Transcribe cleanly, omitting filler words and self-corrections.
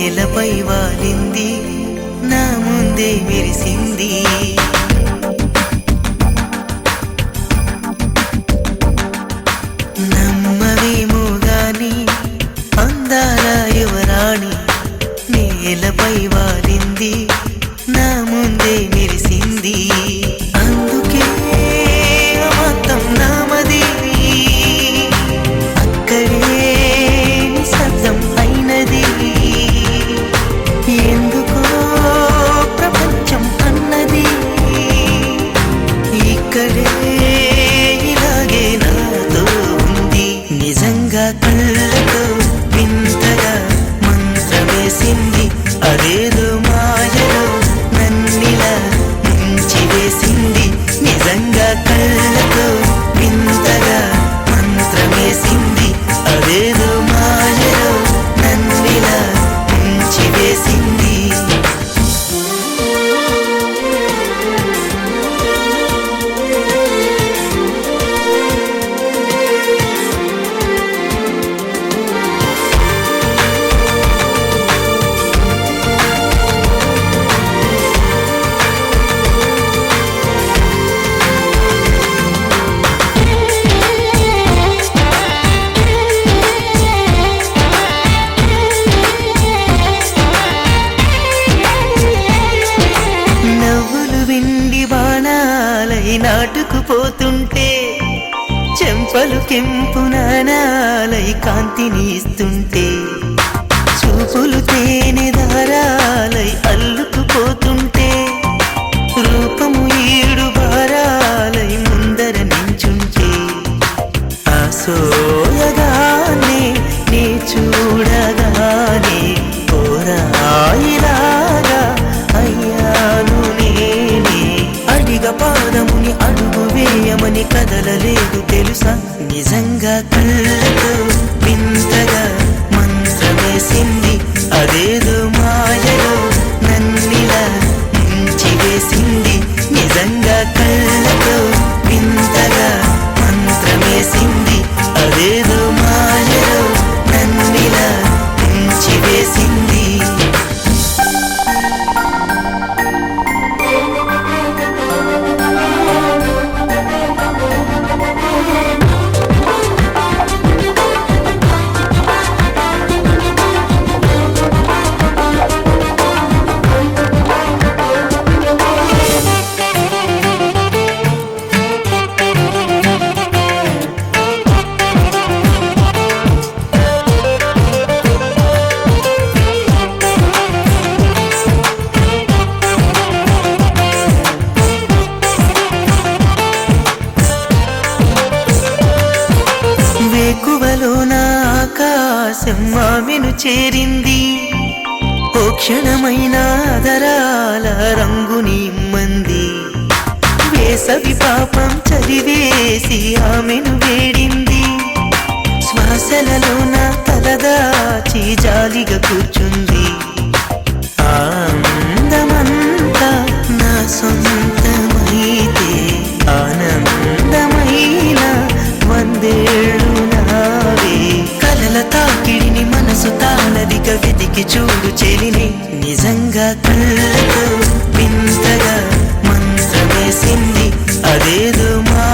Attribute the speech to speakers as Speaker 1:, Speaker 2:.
Speaker 1: నేలపై వాలింది నా ముందే మెరిసింది నమ్మవేమో గాని అందాల యువరాణి నేలపై వాలింది నా ముందే మెరిసింది అందుకే మొత్తం నామది అక్కడే నిశ్శబ్దం అయినది ఎందుకో ప్రపంచం అన్నది ఇక్కడే ఇలాగే నాతో ఉంది నిజంగా కళ్ళతో వింతగా మంత్రమేసింది అదేదో మాయలో నన్నిలా ముంచివేసింది నిజంగా కళ్ళతో వింతగా మంత్రమేసింది అదేదో మాయలో నన్నిలా ముంచివేసింది నాటుకుపోతుంటే చెంపలు కెంపు నానాలై కాంతిని ఇస్తుంటే చూపులు తేనె దారాలై అల్లుకుపోతుంటే రూపము ఈడు బారాలై ముందర నించుంటే ఆ సోయగానే నీ చూడగానే పోరాయిలాగా అయ్యాను నేనే అడిగ పాదముని అడుగు వేయమని కదలలేదు తెలుసా నిజంగా కళ్ళతో వింతగా మంత్రమేసింది అదేదో మాయలో నన్నిలా ముంచివేసింది నిజంగా కళ్ళతో వింతగా మంత్రమేసింది అదేదో మాయలో నన్నిలా ముంచివేసింది ఆమెను చేరింది ఓ క్షణమైన ఆదరాల రంగుని ఇమ్మంది వేసవి పాపం చలివేసి ఆమెను వేడింది శ్వాసలలో నా తలదాచి జాలిగా కూర్చుంది ఆనందమంతా నా సొంతమైతే ఆనందమైన వందేళ్ళు నావే కలల తాకిడిని మనసు తాళదిగా వెతికి చూడు చెలిని నిజంగా కళ్ళతో వింతగా మంత్రమేసింది అదేదో మా